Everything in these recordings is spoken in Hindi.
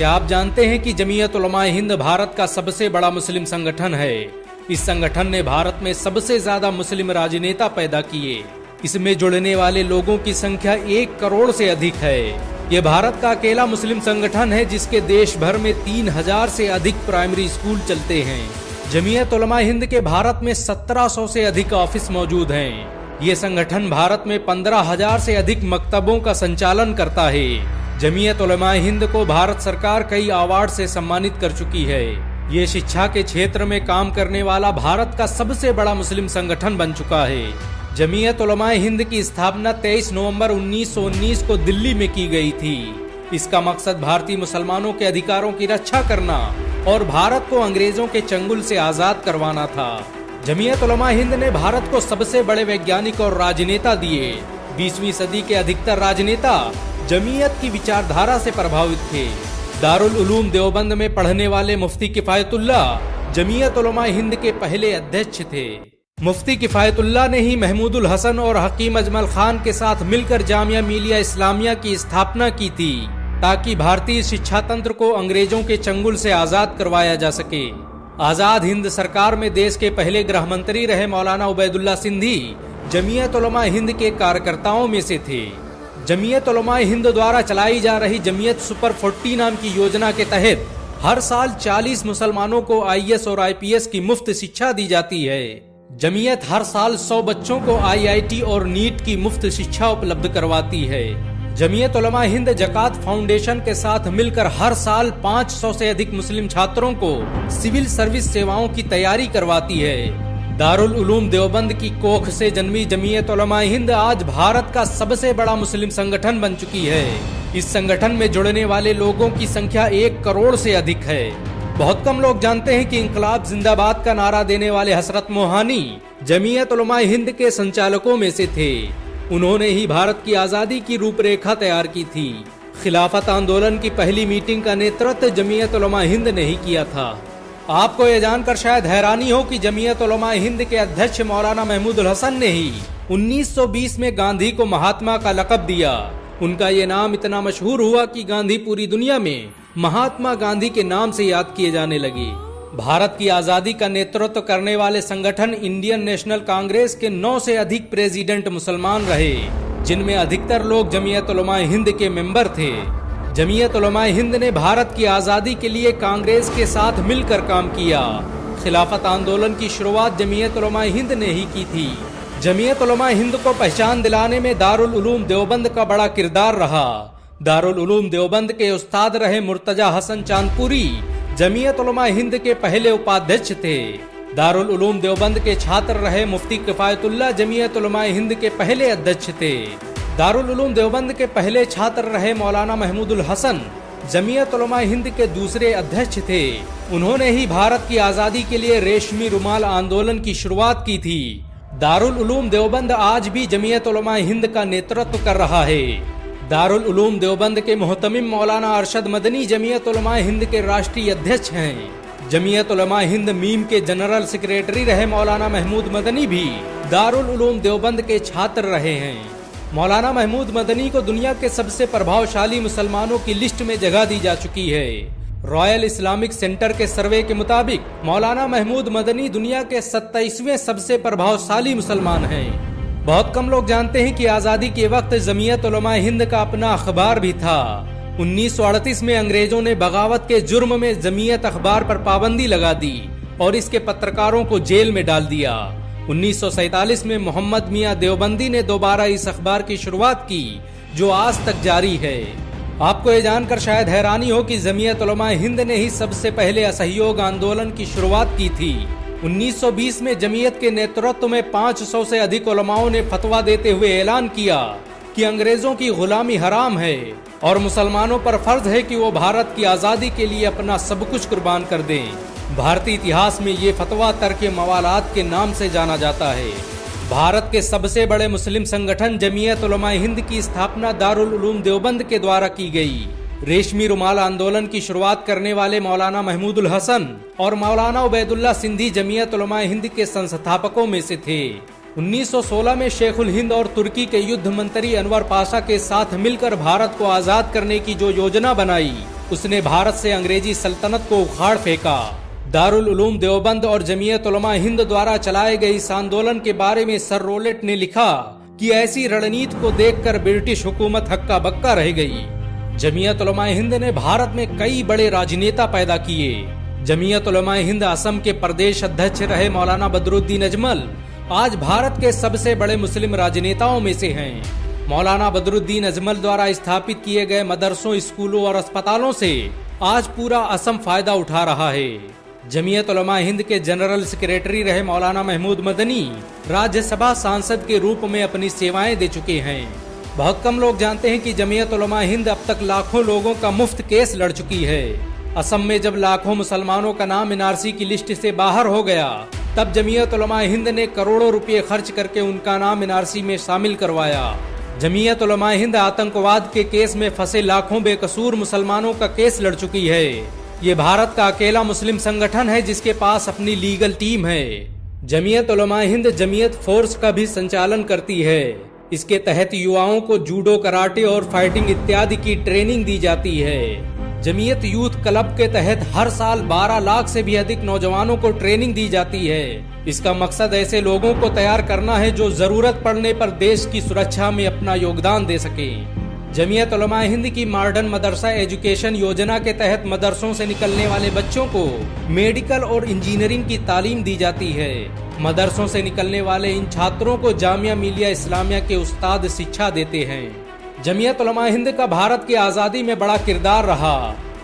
क्या आप जानते हैं कि जमीयत उलमा हिंद भारत का सबसे बड़ा मुस्लिम संगठन है। इस संगठन ने भारत में सबसे ज्यादा मुस्लिम राजनेता पैदा किए। इसमें जुड़ने वाले लोगों की संख्या 1 करोड़ से अधिक है। ये भारत का अकेला मुस्लिम संगठन है जिसके देश भर में 3000 से अधिक प्राइमरी स्कूल चलते हैं। जमीयत उलमा हिंद के भारत में 1700 से अधिक ऑफिस मौजूद हैं। ये संगठन भारत में 15,000 से अधिक मकतबों का संचालन करता है। जमीयत उलमा हिंद को भारत सरकार कई अवार्ड से सम्मानित कर चुकी है। ये शिक्षा के क्षेत्र में काम करने वाला भारत का सबसे बड़ा मुस्लिम संगठन बन चुका है। जमीयत उलमा हिंद की स्थापना 23 नवंबर 1919 को दिल्ली में की गई थी। इसका मकसद भारतीय मुसलमानों के अधिकारों की रक्षा करना और भारत को अंग्रेजों के चंगुल से आजाद करवाना था। जमीयत उलमा हिंद ने भारत को सबसे बड़े वैज्ञानिक और राजनेता दिए। 20वीं सदी के अधिकतर राजनेता जमीयत की विचारधारा से प्रभावित थे। दारुल उलूम देवबंद में पढ़ने वाले मुफ्ती किफायतुल्लाह जमीयत उलमा हिंद के पहले अध्यक्ष थे। मुफ्ती किफायतुल्लाह ने ही महमूदुल हसन और हकीम अजमल खान के साथ मिलकर जामिया मिलिया इस्लामिया की स्थापना की थी ताकि भारतीय शिक्षा तंत्र को अंग्रेजों के चंगुल से आजाद करवाया जा सके। आजाद हिंद सरकार में देश के पहले गृह मंत्री रहे मौलाना उबैदुल्ला सिंधी जमीयत उलमा हिंद के कार्यकर्ताओं में से थे। जमीयत उलमा हिंद द्वारा चलाई जा रही जमीयत सुपर 40 नाम की योजना के तहत हर साल 40 मुसलमानों को IAS और IPS की मुफ्त शिक्षा दी जाती है। जमीयत हर साल 100 बच्चों को IIT और नीट की मुफ्त शिक्षा उपलब्ध करवाती है। जमीयत उलमा हिंद जकात फाउंडेशन के साथ मिलकर हर साल 500 से अधिक मुस्लिम छात्रों को सिविल सर्विस सेवाओं की तैयारी करवाती है। दारुल उलूम देवबंद की कोख से जन्मी जमीयत उलमा हिंद आज भारत का सबसे बड़ा मुस्लिम संगठन बन चुकी है। इस संगठन में जुड़ने वाले लोगों की संख्या 1 करोड़ से अधिक है। बहुत कम लोग जानते हैं कि इंकलाब जिंदाबाद का नारा देने वाले हसरत मोहानी जमीयत उलमा हिंद के संचालकों में से थे। उन्होंने ही भारत की आजादी की रूपरेखा तैयार की थी। खिलाफत आंदोलन की पहली मीटिंग का नेतृत्व जमीयत उलमा हिंद ने ही किया था। आपको ये जानकर शायद हैरानी हो कि जमीयत उलमा हिंद के अध्यक्ष मौलाना महमूदुल हसन ने ही 1920 में गांधी को महात्मा का लक़ब दिया। उनका ये नाम इतना मशहूर हुआ कि गांधी पूरी दुनिया में महात्मा गांधी के नाम से याद किए जाने लगे। भारत की आजादी का नेतृत्व करने वाले संगठन इंडियन नेशनल कांग्रेस के 9 से अधिक प्रेसिडेंट मुसलमान रहे, जिनमें अधिकतर लोग जमीयत उलमा हिंद के मेंबर थे। जमीयत उलमा हिंद ने भारत की आजादी के लिए कांग्रेस के साथ मिलकर काम किया। खिलाफत आंदोलन की शुरुआत जमीयत उलमा हिंद ने ही की थी। जमीयत उलमा हिंद को पहचान दिलाने में दारुल उलूम देवबंद का बड़ा किरदार रहा। दारुल उलूम देवबंद के उस्ताद रहे मुर्तजा हसन चांदपुरी जमीयत उलमा हिंद के पहले उपाध्यक्ष थे। दारुल उलूम देवबंद के छात्र रहे मुफ्ती किफायतुल्लाह जमीयत उलमा हिंद के पहले अध्यक्ष थे। दारुल उलूम देवबंद के पहले छात्र रहे मौलाना महमूदुल हसन जमीयत उलमा हिंद के दूसरे अध्यक्ष थे। उन्होंने ही भारत की आजादी के लिए रेशमी रुमाल आंदोलन की शुरुआत की थी। दारुल उलूम देवबंद आज भी जमीयत उलमा हिंद का नेतृत्व कर रहा है। दारुल उलूम देवबंद के मुहतमिम मौलाना अरशद मदनी जमीयत उलमा हिंद के राष्ट्रीय अध्यक्ष हैं। जमीयत उलमा हिंद मीम के जनरल सेक्रेटरी रहे मौलाना महमूद मदनी भी दारुल उलूम देवबंद के छात्र रहे हैं। मौलाना महमूद मदनी को दुनिया के सबसे प्रभावशाली मुसलमानों की लिस्ट में जगह दी जा चुकी है। रॉयल इस्लामिक सेंटर के सर्वे के मुताबिक मौलाना महमूद मदनी दुनिया के 27वें सबसे प्रभावशाली मुसलमान हैं। बहुत कम लोग जानते हैं कि आजादी के वक्त जमीयत उलमा हिंद का अपना अखबार भी था। 1938 में अंग्रेजों ने बगावत के जुर्म में जमीयत अखबार पर पाबंदी लगा दी और इसके पत्रकारों को जेल में डाल दिया। 1947 में मोहम्मद मियां देवबंदी ने दोबारा इस अखबार की शुरुआत की जो आज तक जारी है। आपको ये जानकर शायद हैरानी हो कि जमीयत उलमा हिंद ने ही सबसे पहले असहयोग आंदोलन की शुरुआत की थी। 1920 में जमीयत के नेतृत्व में 500 से अधिक उलमाओं ने फतवा देते हुए ऐलान किया कि अंग्रेजों की गुलामी हराम है और मुसलमानों पर फर्ज है कि वो भारत की आजादी के लिए अपना सब कुछ कुर्बान कर दें। भारतीय इतिहास में ये फतवा तर्क मवालात के नाम से जाना जाता है। भारत के सबसे बड़े मुस्लिम संगठन जमीयत उलमा हिंद की स्थापना दारुल उलूम देवबंद के द्वारा की गई। रेशमी रुमाल आंदोलन की शुरुआत करने वाले मौलाना महमूदुल हसन और मौलाना उबैदुल्ला सिंधी जमीयत उलमा हिंद के संस्थापकों में से थे। 1916 में शेखुल हिंद और तुर्की के युद्ध मंत्री अनवर पाशा के साथ मिलकर भारत को आजाद करने की जो योजना बनाई उसने भारत से अंग्रेजी सल्तनत को उखाड़ फेंका। दारुल उलूम देवबंद और जमीयत उलमा हिंद द्वारा चलाए गए इस आंदोलन के बारे में सर रोलेट ने लिखा कि ऐसी रणनीति को देखकर ब्रिटिश हुकूमत हक्का बक्का रह गई। जमीयत उलमा हिंद ने भारत में कई बड़े राजनेता पैदा किए। जमीयत उलमा हिंद असम के प्रदेश अध्यक्ष रहे मौलाना बदरुद्दीन अजमल आज भारत के सबसे बड़े मुस्लिम राजनेताओं में से हैं। मौलाना बदरुद्दीन अजमल द्वारा स्थापित किए गए मदरसों, स्कूलों और अस्पतालों से आज पूरा असम फायदा उठा रहा है। जमीयत उलमा हिंद के जनरल सेक्रेटरी रहे मौलाना महमूद मदनी राज्यसभा सांसद के रूप में अपनी सेवाएं दे चुके हैं। बहुत कम लोग जानते हैं कि जमीयत उलमा हिंद अब तक लाखों लोगों का मुफ्त केस लड़ चुकी है। असम में जब लाखों मुसलमानों का नाम एनआरसी की लिस्ट से बाहर हो गया, तब जमीयत उलमा हिंद ने करोड़ों रुपए खर्च करके उनका नाम एनआरसी में शामिल करवाया। जमीयत उलमा हिंद आतंकवाद के केस में फंसे लाखों बेकसूर मुसलमानों का केस लड़ चुकी है। ये भारत का अकेला मुस्लिम संगठन है जिसके पास अपनी लीगल टीम है। जमीयत उलमा हिंद जमीयत फोर्स का भी संचालन करती है। इसके तहत युवाओं को जूडो, कराटे और फाइटिंग इत्यादि की ट्रेनिंग दी जाती है। जमीयत यूथ क्लब के तहत हर साल 12 लाख से भी अधिक नौजवानों को ट्रेनिंग दी जाती है। इसका मकसद ऐसे लोगों को तैयार करना है जो जरूरत पड़ने पर देश की सुरक्षा में अपना योगदान दे सके। जमीयत उलमा हिंद की मॉडर्न मदरसा एजुकेशन योजना के तहत मदरसों से निकलने वाले बच्चों को मेडिकल और इंजीनियरिंग की तालीम दी जाती है। मदरसों से निकलने वाले इन छात्रों को जामिया मिलिया इस्लामिया के उस्ताद शिक्षा देते हैं। जमीयत उलमा हिंद का भारत की आजादी में बड़ा किरदार रहा।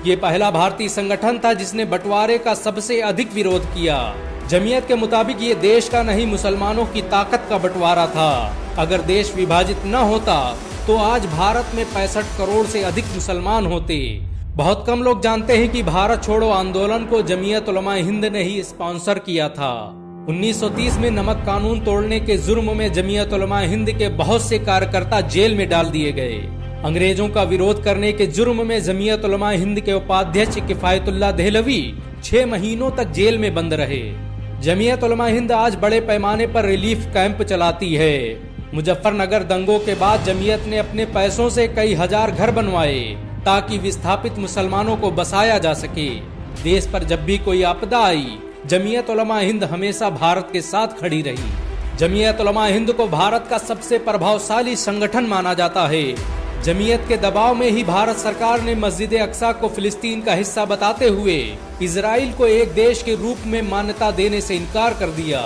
ये पहला भारतीय संगठन था जिसने बंटवारे का सबसे अधिक विरोध किया। जमीयत के मुताबिक ये देश का नहीं, मुसलमानों की ताकत का बंटवारा था। अगर देश विभाजित न होता तो आज भारत में 65 करोड़ से अधिक मुसलमान होते। बहुत कम लोग जानते हैं कि भारत छोड़ो आंदोलन को जमीयत उलमा हिंद ने ही स्पॉन्सर किया था। 1930 में नमक कानून तोड़ने के जुर्म में जमीयत उलमा हिंद के बहुत से कार्यकर्ता जेल में डाल दिए गए। अंग्रेजों का विरोध करने के जुर्म में जमीयत उलमा हिंद के उपाध्यक्ष किफायतुल्लाह देहलवी 6 महीनों तक जेल में बंद रहे। जमीयत उलमा हिंद आज बड़े पैमाने पर रिलीफ कैंप चलाती है। मुजफ्फरनगर दंगों के बाद जमीयत ने अपने पैसों से कई हजार घर बनवाए ताकि विस्थापित मुसलमानों को बसाया जा सके। देश पर जब भी कोई आपदा आई, जमीयत उलमा हिंद हमेशा भारत के साथ खड़ी रही। जमीयत उलमा हिंद को भारत का सबसे प्रभावशाली संगठन माना जाता है। जमीयत के दबाव में ही भारत सरकार ने मस्जिद अक्सा को फिलिस्तीन का हिस्सा बताते हुए इजराइल को एक देश के रूप में मान्यता देने से इनकार कर दिया।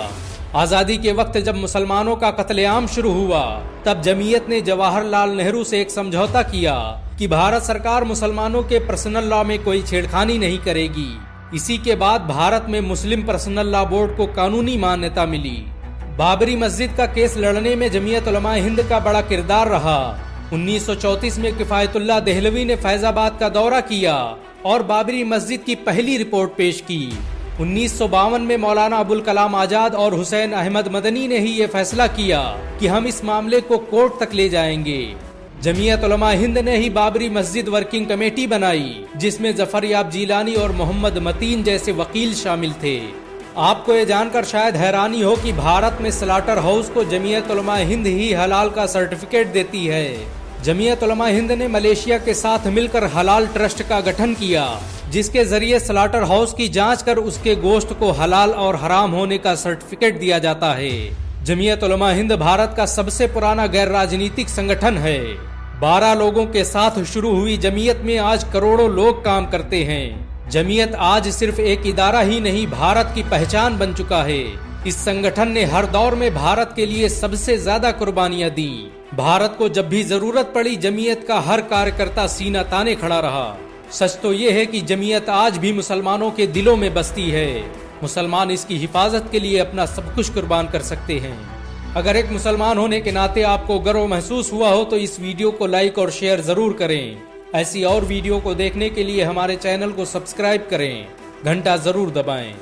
आजादी के वक्त जब मुसलमानों का कत्लेआम शुरू हुआ, तब जमीयत ने जवाहरलाल नेहरू से एक समझौता किया कि भारत सरकार मुसलमानों के पर्सनल लॉ में कोई छेड़खानी नहीं करेगी। इसी के बाद भारत में मुस्लिम पर्सनल लॉ बोर्ड को कानूनी मान्यता मिली। बाबरी मस्जिद का केस लड़ने में जमीयत उलमा हिंद का बड़ा किरदार रहा। 1934 में किफायतुल्लाह देहलवी ने फैजाबाद का दौरा किया और बाबरी मस्जिद की पहली रिपोर्ट पेश की। 1952 में मौलाना अबुल कलाम आजाद और हुसैन अहमद मदनी ने ही ये फैसला किया कि हम इस मामले को कोर्ट तक ले जाएंगे। जमीयत उलमा हिंद ने ही बाबरी मस्जिद वर्किंग कमेटी बनाई, जिसमें जफर याब जीलानी और मोहम्मद मतीन जैसे वकील शामिल थे। आपको ये जानकर शायद हैरानी हो कि भारत में स्लाटर हाउस को जमीयत उलमा हिंद ही हलाल का सर्टिफिकेट देती है। जमीयत उलमा हिंद ने मलेशिया के साथ मिलकर हलाल ट्रस्ट का गठन किया, जिसके जरिए स्लाटर हाउस की जांच कर उसके गोश्त को हलाल और हराम होने का सर्टिफिकेट दिया जाता है। जमीयत उलमा हिंद भारत का सबसे पुराना गैर राजनीतिक संगठन है। 12 लोगों के साथ शुरू हुई जमीयत में आज करोड़ों लोग काम करते हैं। जमीयत आज सिर्फ एक इदारा ही नहीं, भारत की पहचान बन चुका है। इस संगठन ने हर दौर में भारत के लिए सबसे ज्यादा कुर्बानियां दी। भारत को जब भी जरूरत पड़ी, जमीयत का हर कार्यकर्ता सीना ताने खड़ा रहा। सच तो ये है कि जमीयत आज भी मुसलमानों के दिलों में बसती है। मुसलमान इसकी हिफाजत के लिए अपना सब कुछ कुर्बान कर सकते हैं। अगर एक मुसलमान होने के नाते आपको गर्व महसूस हुआ हो तो इस वीडियो को लाइक और शेयर जरूर करें। ऐसी और वीडियो को देखने के लिए हमारे चैनल को सब्सक्राइब करें, घंटा जरूर दबाएं।